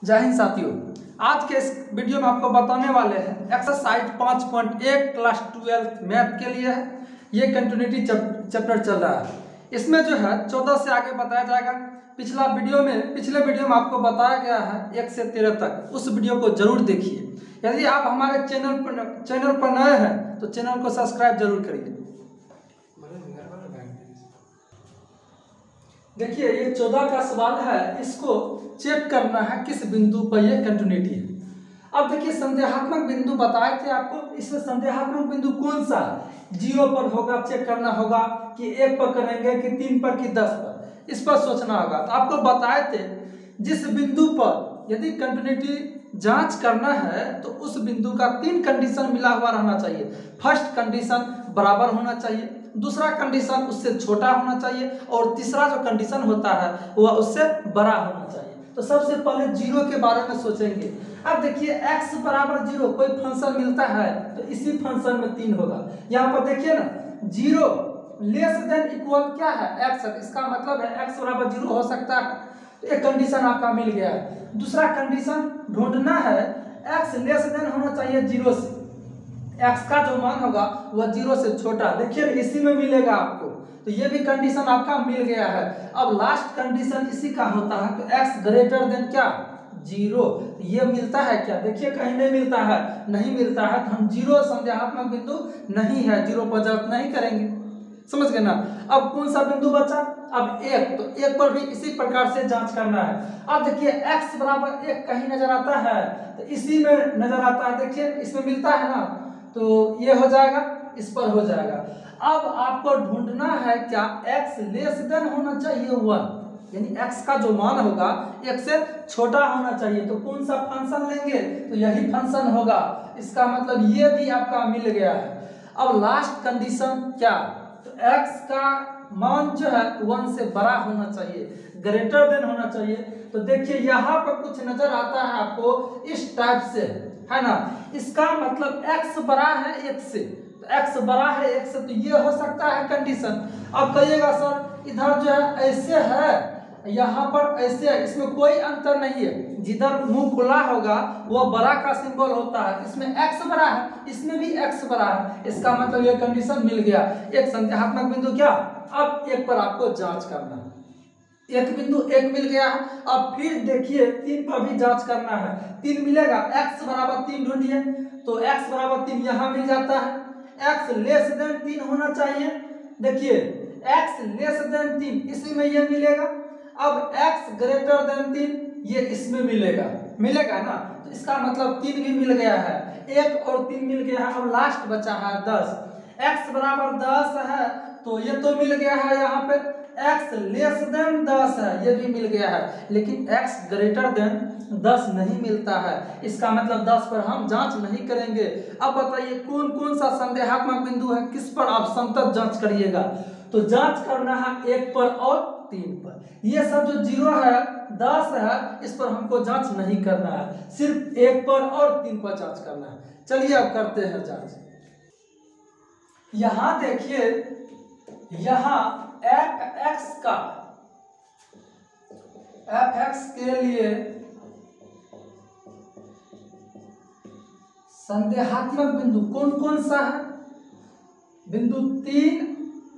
जय हिंद साथियों, आज के इस वीडियो में आपको बताने वाले हैं एक्सरसाइज 5.1 क्लास 12 मैथ के लिए है। ये कंटिन्यूटी चैप्टर चल रहा है। इसमें जो है 14 से आगे बताया जाएगा। पिछले वीडियो में आपको बताया गया है 1 से 13 तक। उस वीडियो को जरूर देखिए। यदि आप हमारे चैनल पर नए हैं तो चैनल को सब्सक्राइब जरूर करिए। देखिए, ये 14 का सवाल है। इसको चेक करना है किस बिंदु पर ये कंटिन्यूटी है। अब देखिए, संदेहात्मक बिंदु बताए थे आपको। इसमें संदेहात्मक बिंदु कौन सा है? 0 पर होगा, चेक करना होगा कि 1 पर करेंगे कि 3 पर कि 10 पर, इस पर सोचना होगा। तो आपको बताए थे जिस बिंदु पर यदि कंटिन्यूटी जांच करना है तो उस बिंदु का 3 कंडीशन मिला हुआ रहना चाहिए। फर्स्ट कंडीशन बराबर होना चाहिए, दूसरा कंडीशन उससे छोटा होना चाहिए और तीसरा जो कंडीशन होता है वह उससे बड़ा होना चाहिए। तो सबसे पहले 0 के बारे में सोचेंगे। अब देखिए, x बराबर 0 कोई फंक्शन मिलता है तो इसी फंक्शन में 3 होगा। यहाँ पर देखिए ना, 0 लेस देन इक्वल क्या है? x है। इसका मतलब है x बराबर 0 हो सकता है। तो एक कंडीशन आपका मिल गया है। दूसरा कंडीशन ढूंढना है, x लेस देन होना चाहिए 0 से। x का जो मान होगा वह 0 से छोटा। देखिए, इसी में मिलेगा आपको। तो ये भी कंडीशन आपका मिल गया है। अब लास्ट कंडीशन इसी का होता है। तो x ग्रेटर देन क्या? 0। ये मिलता है क्या? देखिए, कहीं नहीं मिलता है। नहीं मिलता है तो हम 0 संदेहात्मक बिंदु नहीं है, 0 पर जांच नहीं करेंगे। समझ गए ना? अब कौन सा बिंदु बचा? अब 1। तो 1 पर भी इसी प्रकार से जांच करना है। अब देखिए, x बराबर 1 कहीं नजर आता है तो इसी में नजर आता है। देखिए, इसमें मिलता है ना, तो ये हो जाएगा, इस पर हो जाएगा। अब आपको ढूंढना है क्या? x लेस देन होना चाहिए 1, यानी x का जो मान होगा 1 से छोटा होना चाहिए। तो कौन सा फंक्शन लेंगे? तो यही फंक्शन होगा। इसका मतलब ये भी आपका मिल गया है। अब लास्ट कंडीशन क्या? तो x का मान जो है 1 से बड़ा होना चाहिए, ग्रेटर देन होना चाहिए। तो देखिए, यहाँ पर कुछ नजर आता है आपको इस टाइप से, है ना? इसका मतलब x बड़ा है 1 से। तो x बड़ा है 1 से, तो ये हो सकता है कंडीशन। अब कहिएगा सर इधर जो है ऐसे है, यहाँ पर ऐसे है, इसमें कोई अंतर नहीं है। जिधर मुंह खुला होगा वो बड़ा का सिंबल होता है। इसमें x बड़ा है, इसमें भी x बड़ा है। इसका मतलब ये कंडीशन मिल गया। एक संदेहात्मक बिंदु क्या? अब 1 पर आपको जांच करना है। एक बिंदु 1 मिल गया है। अब फिर देखिए 3 पर भी जांच करना है। 3 मिलेगा, x बराबर 3 ढूंढिए। तो x बराबर 3 यहाँ मिल जाता है। x लेस देन 3 होना चाहिए। देखिए, x लेस देन 3 इसी में ये मिलेगा। अब x ग्रेटर देन 3 ये इसमें मिलेगा ना? तो इसका मतलब 3 भी मिल गया है, 1 और 3 मिल गया है। अब लास्ट बचा है 10। x बराबर 10 है तो ये तो मिल गया है। यहाँ पे x लेस देन 10 है, ये भी मिल गया है। लेकिन x ग्रेटर देन 10 नहीं मिलता है। इसका मतलब 10 पर हम जांच नहीं करेंगे। अब बताइए कौन कौन सा संदेहात्मक बिंदु है, किस पर आप संतत जांच करिएगा? तो जांच करना है 1 पर और 3 पर। ये सब जो 0 है 10 है, इस पर हमको जांच नहीं करना है। सिर्फ 1 पर और 3 पर जांच करना है। चलिए अब करते हैं जांच। यहां देखिए, यहां fx के लिए संदेहात्मक बिंदु कौन कौन सा है? बिंदु 3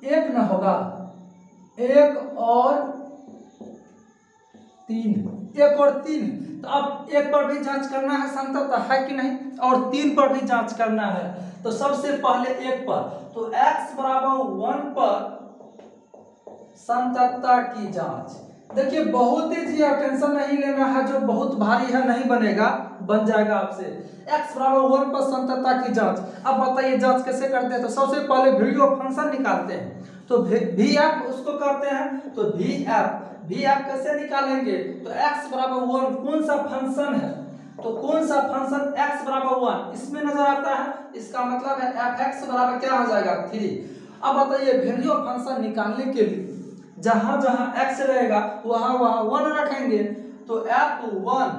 1 न होगा, 1 और 3। तो अब 1 पर भी जांच करना है, संतत है कि नहीं, और 3 पर भी जांच करना है। तो सबसे पहले 1 पर, तो x बराबर 1 पर संततता की जांच। देखिए, बहुत ही जी, टेंशन नहीं लेना है, जो बहुत भारी है नहीं बनेगा, बन जाएगा आपसे। x बराबर 1 पर संततता की जांच। अब बताइए जांच कैसे करते हैं? तो सबसे पहले वीडियो फंक्शन निकालते हैं। तो vf उसको करते हैं। तो vf कैसे निकालेंगे? तो x बराबर 1 कौन सा फंक्शन है? तो कौन सा फंक्शन x बराबर 1 इसमें नजर आता है। इसका मतलब है fx बराबर क्या हो जाएगा? 3। अब बताइए, वैल्यू ऑफ फंक्शन निकालने के लिए जहां जहां x रहेगा वहां वहां 1 रखेंगे। तो f1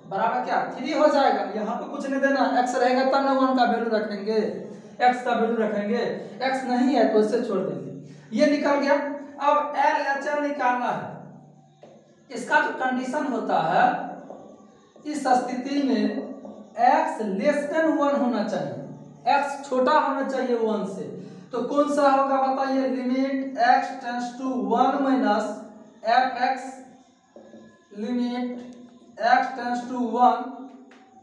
बराबर क्या? 3 हो जाएगा। यहाँ पे कुछ नहीं देना, x रहेगा तब ना 1 का वैल्यू रखेंगे, x का वैल्यू रखेंगे। x नहीं है तो इसे छोड़ देंगे। ये निकल गया। अब LHL निकालना है। इसका जो कंडीशन होता है इस स्थिति में x लेस देन 1 होना चाहिए, x छोटा होना चाहिए 1 से। तो कौन सा होगा बताइए, limit x tends to 1 minus fx, limit x tends to 1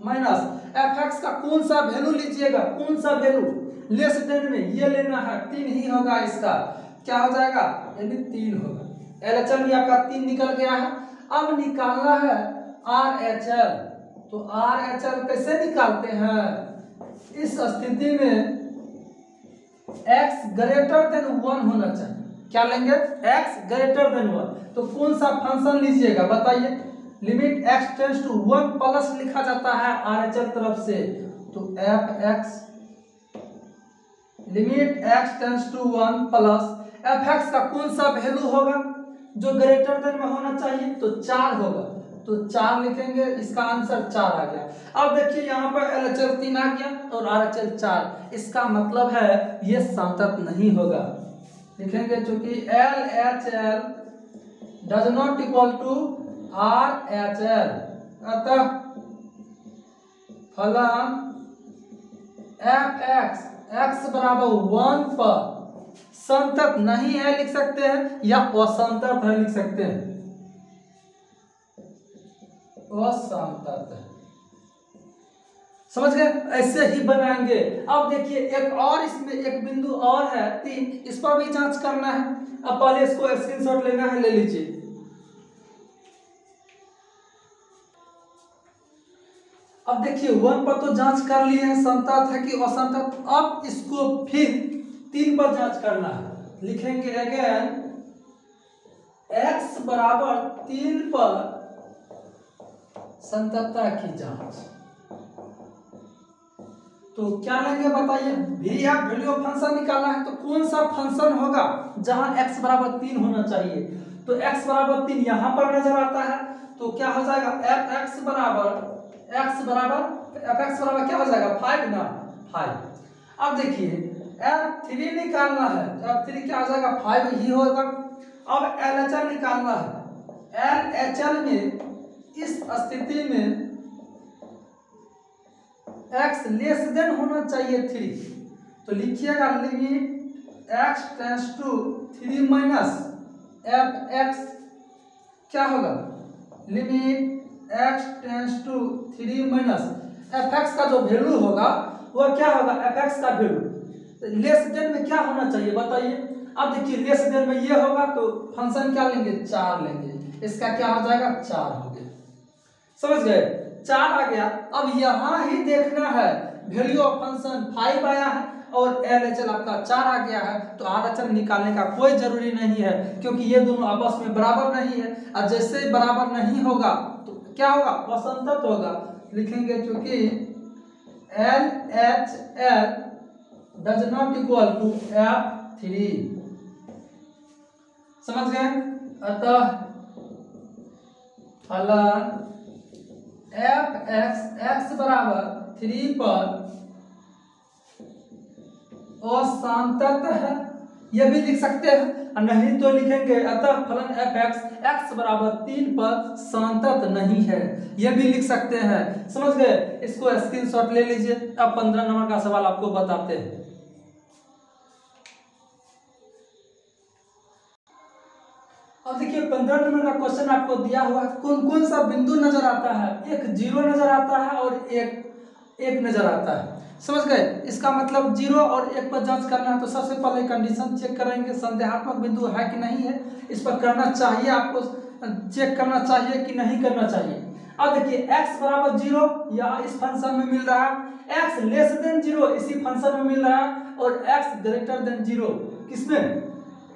minus fx का कौन सा वैल्यू लीजिएगा, कौन सा वैल्यू लेस देन में ये लेना है, 3 ही होगा, इसका क्या हो जाएगा, यानी 3 होगा। LHL भी आपका 3 निकल गया है। अब निकालना है RHL। तो RHL कैसे निकालते हैं, इस स्थिति में x ग्रेटर देन 1 होना चाहिए। क्या लेंगे, x ग्रेटर देन 1। तो कौन सा फंक्शन लीजिएगा बताइए, limit x tends to 1 plus लिखा जाता है RHL तरफ से, तो fx limit x tends to 1 plus fx का कौन सा वैल्यू होगा जो ग्रेटर देन में होना चाहिए, तो 4 होगा, तो 4 लिखेंगे, इसका आंसर 4 आ गया। अब देखिए यहाँ पर LHL 3 आ गया और RHL 4, इसका मतलब है ये संतत नहीं होगा। लिखेंगे चूंकि LHL does not equal to RHL, अतः फलन fx x बराबर 1 पर संतत नहीं है लिख सकते हैं, या असंतत है लिख सकते हैं, असंतत। समझ गए, ऐसे ही बनाएंगे। अब देखिए एक और इसमें एक बिंदु और है 3, इस पर भी जांच करना है। अब पहले इसको स्क्रीनशॉट लेना है, ले लीजिए। अब देखिए 1 पर तो जांच कर लिए हैं संतत है कि असंतत, अब इसको फिर 3 पर जांच करना है। लिखेंगे अगेन x बराबर 3 पर संततता की जांच। तो क्या लेंगे बताइए, VF वैल्यू ऑफ फंक्शन निकालना है, तो कौन सा फंक्शन होगा जहां x बराबर 3 होना चाहिए। तो x बराबर 3 यहां पर नजर आता है, तो क्या हो जाएगा, fx बराबर क्या हो जाएगा, 5 ना, 5। अब देखिए F3 निकालना है, तो F3 क्या हो जाएगा, 5 ही होगा। अब LHL निकालना है, LHL में इस स्थिति में x लेस देन होना चाहिए 3, तो लिखिएगा limit x tends to 3 minus fx, क्या होगा, limit x tends to 3 minus fx का जो वैल्यू होगा वह क्या होगा, fx का वैल्यू लेस देन में क्या होना चाहिए बताइए। अब देखिए लेस देन में ये होगा तो फंक्शन क्या लेंगे, 4 लेंगे, इसका क्या हो जाएगा, 4 हो गया। समझ गए, 4 आ गया। अब यहाँ ही देखना है, वैल्यू ऑफ फंक्शन 5 आया है और LHL आपका 4 आ गया है, तो RHL निकालने का कोई जरूरी नहीं है, क्योंकि ये दोनों आपस में बराबर नहीं है। और जैसे बराबर नहीं होगा तो क्या होगा, असंतत होगा। लिखेंगे चूंकि LHL does not equal to F3, समझ गए। अतः फलन fx x बराबर 3 पर असंतत है, यह भी लिख सकते हैं, नहीं तो लिखेंगे अतः फलन fx x बराबर 3 पर संतत नहीं है, यह भी लिख सकते हैं। समझ गए, इसको स्क्रीनशॉट ले लीजिए। अब 15 नंबर का सवाल आपको बताते हैं। अब देखिए 15 नंबर का क्वेश्चन आपको दिया हुआ है, कौन कौन सा बिंदु नजर आता है, एक 0 नजर आता है और एक नजर आता है। समझ गए, इसका मतलब 0 और 1 पर जांच करना है। तो सबसे पहले कंडीशन चेक करेंगे, संदेहात्मक बिंदु है कि नहीं है, इस पर करना चाहिए, आपको चेक करना चाहिए कि नहीं करना चाहिए। अब देखिए x बराबर 0 या इस फंक्शन में मिल रहा है, x लेस देन 0 इसी फंक्शन में मिल रहा है, और x ग्रेटर देन 0 किसमें,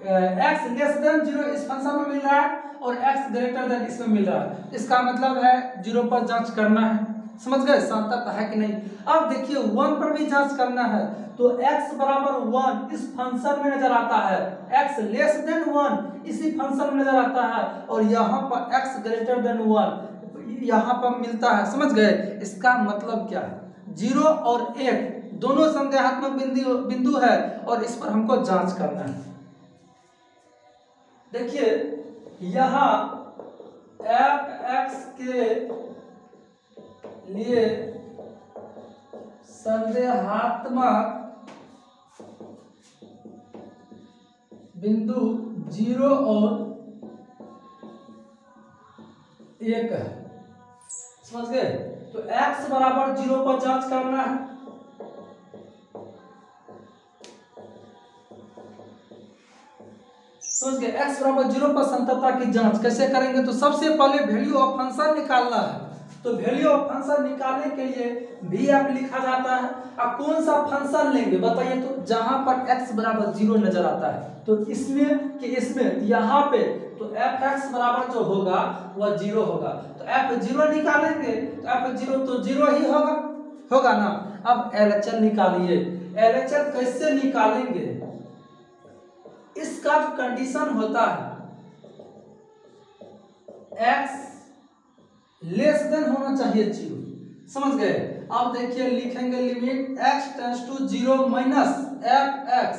x लेस देन 0 इस फंक्शन में मिल रहा है और x ग्रेटर देन इसमें मिल रहा है। इसका मतलब है 0 पर जांच करना है। समझ गए, संतत है कि नहीं। अब देखिए 1 पर भी जांच करना है, तो x बराबर 1 इस फंक्शन में नजर आता है, x लेस देन 1 इसी फंक्शन में नजर आता है, और यहाँ पर x ग्रेटर देन 1 यहाँ पर मिलता है। समझ गए, इसका मतलब क्या है, 0 और 1 दोनों संदेहात्मक बिंदु है और इस पर हमको जांच करना है। देखिए यहाँ fx के लिए संदेहात्मक बिंदु 0 और 1 है। समझ गए? तो x बराबर 0 पर जांच करना है। समझ गए? x बराबर 0 पर संततता की जांच कैसे करेंगे? तो सबसे पहले वैल्यू ऑफ फंक्शन निकालना है। तो वैल्यू ऑफ फंक्शन निकालने के लिए भी आप लिखा जाता है। अब कौन सा फंक्शन लेंगे बताइए? तो जहां पर x बराबर 0 नजर आता है, तो इसमें कि इसमें यहाँ पे तो f(x) बराबर जो होगा वह 0 होगा। तो f(0) निकालेंगे तो f(0) तो 0 ही होगा ना। अब LHS निकालिए। LHS कैसे निकालेंगे? इसका जो कंडीशन होता है x लेस देन होना चाहिए 0। समझ गए? अब देखिए लिखेंगे limit x tends to 0 minus f(x).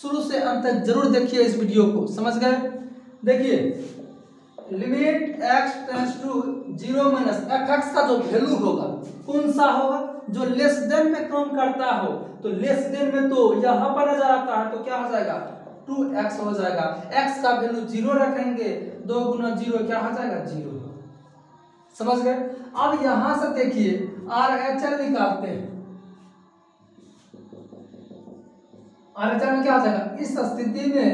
शुरू से अंत तक जरूर देखिए इस वीडियो को। समझ गए? देखिए limit x tends to 0 minus f(x) का जो वैल्यू होगा कौन सा होगा? जो लेस देन में काम करता हो। तो लेस देन में तो यहाँ पर नजर आता है, तो क्या हो जाएगा? 2x हो जाएगा। x का वैल्यू 0 रखेंगे, 2 गुना 0 क्या हो जाएगा? 0। समझ गए? अब यहां से देखिए RHS निकालते हैं। RHS में क्या हो जाएगा? इस स्थिति में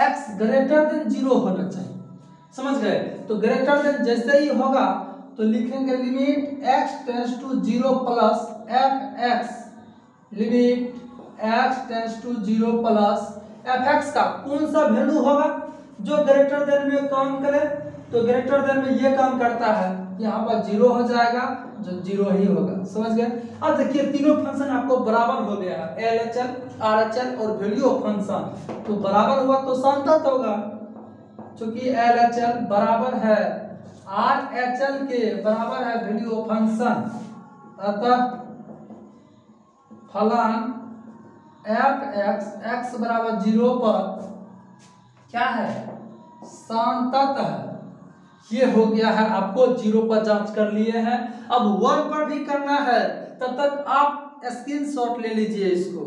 x ग्रेटर देन 0 होना चाहिए। समझ गए? तो ग्रेटर देन जैसे ही होगा तो लिखेंगे limit x tends to 0 plus f(x). Limit x tends to 0 plus f(x) का कौन सा वैल्यू होगा? जो ग्रेटर देन में काम करे। तो ग्रेटर देन में ये काम करता है, यहाँ पर 0 हो जाएगा, जो 0 ही होगा। समझ गए? अब देखिए तीनों फंक्शन आपको बराबर हो गया है, LHS, RHS और वैल्यू ऑफ फंक्शन। तो बराबर हुआ तो संतत होगा, क्योंकि LHS बराबर है RHS के बराबर है वैल्यू ऑफ फंक्शन। अतः फलन f(x) x बराबर 0 पर क्या है? संतत है। ये हो गया है, आपको 0 पर जांच कर लिए हैं। अब 1 पर भी करना है, तब तक आप स्क्रीनशॉट ले लीजिए इसको।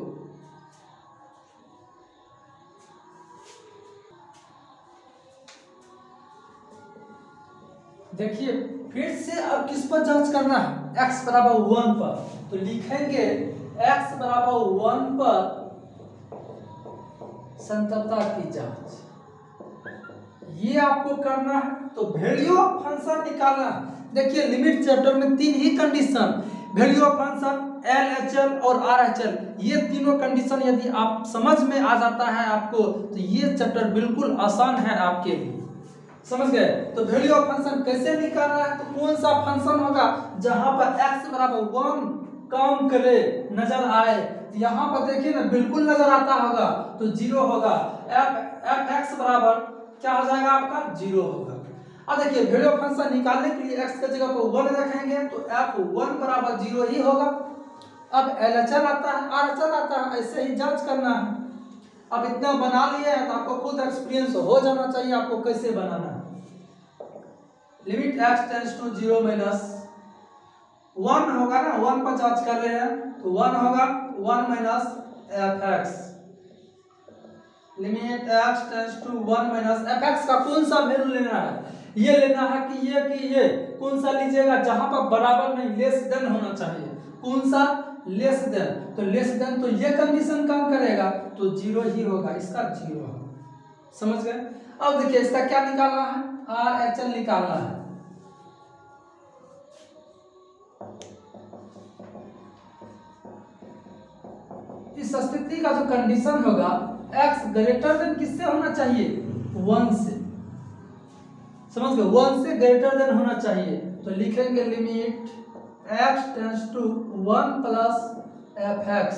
देखिए फिर से अब किस पर जांच करना है? x बराबर 1 पर। तो लिखेंगे x बराबर 1 पर संततता की जांच, ये आपको करना है। तो वैल्यू ऑफ फंक्शन निकालना है। देखिए लिमिट चैप्टर में 3 ही condition, value of function, LHS और RHS, ये तीनों कंडीशन यदि आप समझ में आ जाता है आपको, तो ये चैप्टर बिल्कुल आसान है आपके लिए। समझ गए? तो वैल्यू ऑफ फंक्शन कैसे निकालना है? तो कौन सा फंक्शन होगा जहां पर x बराबर 1 काम करे, नजर आए? यहाँ पर देखिए ना, बिल्कुल नजर आता होगा, तो 0 होगा। f(x) बराबर क्या हो जाएगा आपका? 0 होगा। अब देखिए वैल्यू ऑफ फंक्शन निकालने के लिए x की जगह पर 1 रखेंगे, तो f(1) बराबर 0 ही होगा। अब LHS आता है, RHS आता है, ऐसे ही जांच करना है। अब इतना बना लिया है तो आपको खुद एक्सपीरियंस हो जाना चाहिए आपको कैसे बनाना है। Limit x tends to 0 minus 1 होगा ना, 1 पर जांच कर रहे हैं, तो 1 होगा 1 minus f(x). Limit x tends to 1 minus f(x) का कौन सा वैल्यू लेना है? ये लेना है कि ये कौन सा लीजिएगा? जहां पर बराबर नहीं, लेस देन होना चाहिए। कौन सा? Less than. तो लेस देन तो ये कंडीशन काम करेगा, तो 0 ही होगा, इसका 0 होगा। समझ गए? अब देखिए इसका क्या निकालना है? RHS निकालना है। इस स्थिति का जो कंडीशन होगा, x ग्रेटर देन किससे होना चाहिए? 1 से। समझ गए? 1 से ग्रेटर देन होना चाहिए। तो लिखेंगे limit x tends to 1 plus f(x).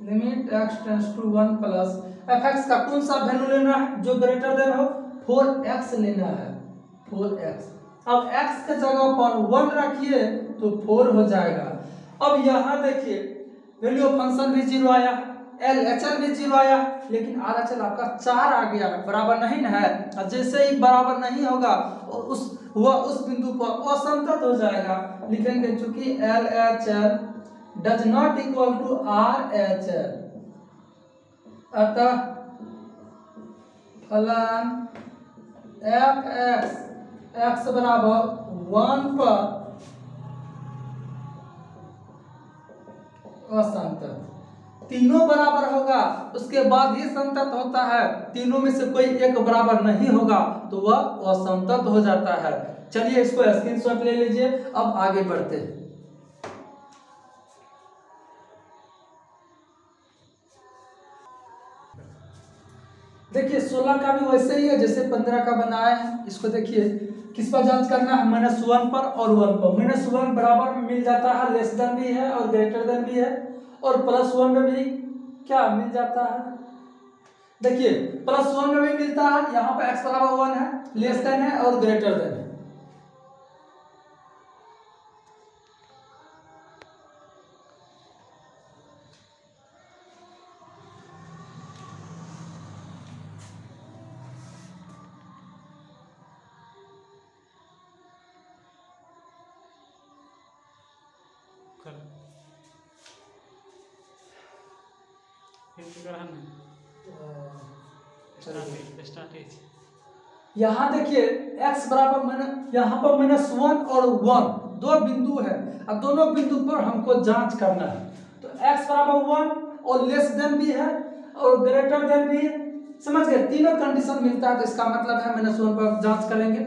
Limit x tends to 1 plus f(x) का कौन सा वैल्यू लेना है? जो ग्रेटर देन हो, 4x लेना है, 4x। अब x के जगह पर 1 रखिए तो 4 हो जाएगा। अब यहाँ देखिए वैल्यू ऑफ फंक्शन भी 0 आया, LHL भी 0 आया, लेकिन RHL आपका 4 आ गया, बराबर नहीं ना है। और जैसे ही बराबर नहीं होगा उस बिंदु पर असंतत हो जाएगा। लिखेंगे चूंकि LHL does not equal to RHL, अतः फलन fx x बराबर 1 पर असंतत। तीनों बराबर होगा उसके बाद ही संतत होता है, तीनों में से कोई एक बराबर नहीं होगा तो वह असंतत हो जाता है। चलिए इसको स्क्रीनशॉट ले लीजिए। अब आगे बढ़ते हैं। देखिए 16 का भी वैसे ही है जैसे 15 का बनाया है। इसको देखिए किस पर जांच करना है, -1 पर और 1 पर। -1 बराबर में मिल जाता है, लेस देन भी है और ग्रेटर देन भी है, और +1 में भी क्या मिल जाता है। देखिए +1 में भी मिलता है, यहाँ पर x बराबर 1 है, लेस देन है और ग्रेटर देन है। यहाँ देखिए x बराबर यहाँ पर -1 और 1 दो बिंदु है और दोनों बिंदु पर हमको जांच करना है। तो x बराबर 1 और लेस देन भी है और ग्रेटर देन भी है, समझ गए। तीनों कंडीशन मिलता है तो इसका मतलब है -1 पर जांच करेंगे,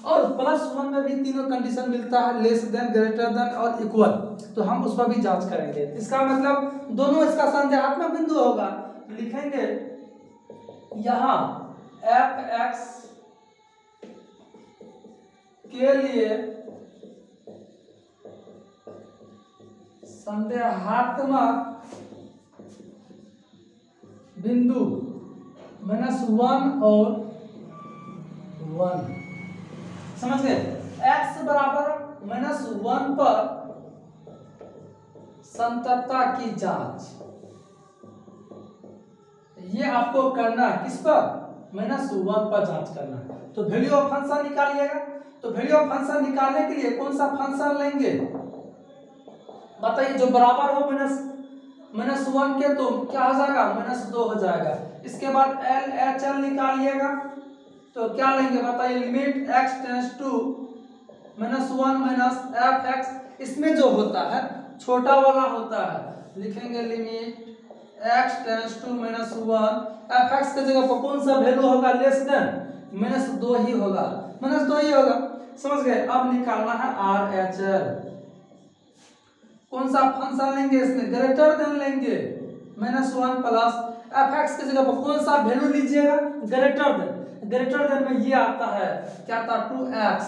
और +1 में भी तीनों कंडीशन मिलता है, लेस देन, ग्रेटर देन और इक्वल, तो हम उस पर भी जांच करेंगे। इसका मतलब दोनों इसका संदेहात्मक बिंदु होगा। लिखेंगे यहाँ fx के लिए संदेहात्मक बिंदु -1 और 1, समझ गए। x बराबर -1 पर संततता की जांच, ये आपको करना है। किस पर? -1 पर जांच करना है। तो वैल्यू ऑफ फंक्शन निकालिएगा। तो वैल्यू ऑफ फंक्शन निकालने के लिए कौन सा फंक्शन लेंगे बताइए, जो बराबर हो -1 के, तो क्या हो जाएगा, -2 हो जाएगा। इसके बाद LHL निकालिएगा तो क्या लेंगे बताइए, limit x tends to -1 fx। इसमें जो होता है छोटा वाला होता है, लिखेंगे limit x tends to -1 fx के जगह पर कौन सा वैल्यू होगा, लेस देन, -2 ही होगा, -2 ही होगा, समझ गए। अब निकालना है RHL। कौन सा फंक्शन लेंगे इसमें, ग्रेटर देन लेंगे, -1 प्लस fx के जगह पर कौन सा वैल्यू लीजिएगा, ग्रेटर देन। ग्रेटर देन में ये आता है, क्या था, 2x।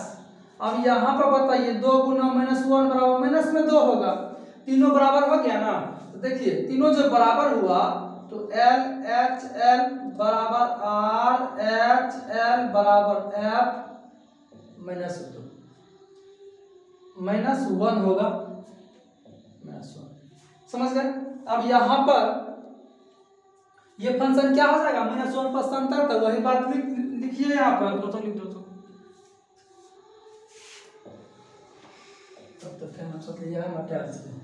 अब यहाँ पर बताइए 2 गुना -1 बराबर -2 होगा, तीनों बराबर हो गया ना। तो देखिए तीनों जब बराबर हुआ तो LHL बराबर RHL बराबर f -1 होगा, -1, समझ गए। अब यहाँ पर ये फंक्शन क्या हो जाएगा, -1 पर संतत, तो वही बात लिखिए यहाँ पर, तो लिख दो। तब तो फिर सोच लिया है मटेरियल।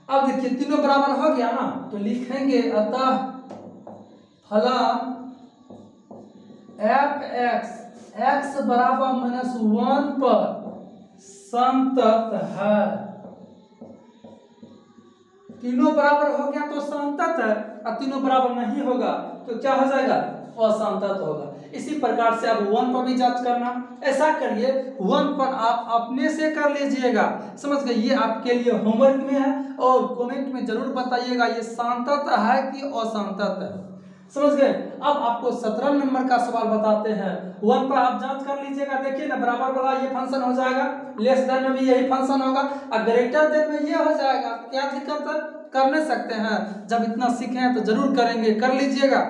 अब देखिए तीनों बराबर हो गया ना, तो लिखेंगे अतः फलन fx x बराबर -1 पर संतत है। तीनों बराबर हो गया तो संतत है, और तीनों बराबर नहीं होगा तो क्या हो जाएगा, असंतत होगा। इसी प्रकार से आप 1 पर भी जांच करना। ऐसा करिए 1 पर आप अपने से कर लीजिएगा, समझ गए। ये आपके लिए होमवर्क में है और कमेंट में जरूर बताइएगा ये संतत है कि असंतत है, समझ गए। अब आपको 17 नंबर का सवाल बताते हैं। 1 पर आप जांच कर लीजिएगा, देखिए ना बराबर वाला ये फंक्शन हो जाएगा, लेस देन में भी यही फंक्शन होगा, और ग्रेटर देन में ये हो जाएगा। क्या दिक्कत है, कर नहीं सकते हैं, जब इतना सीखे हैं तो जरूर करेंगे, कर लीजिएगा।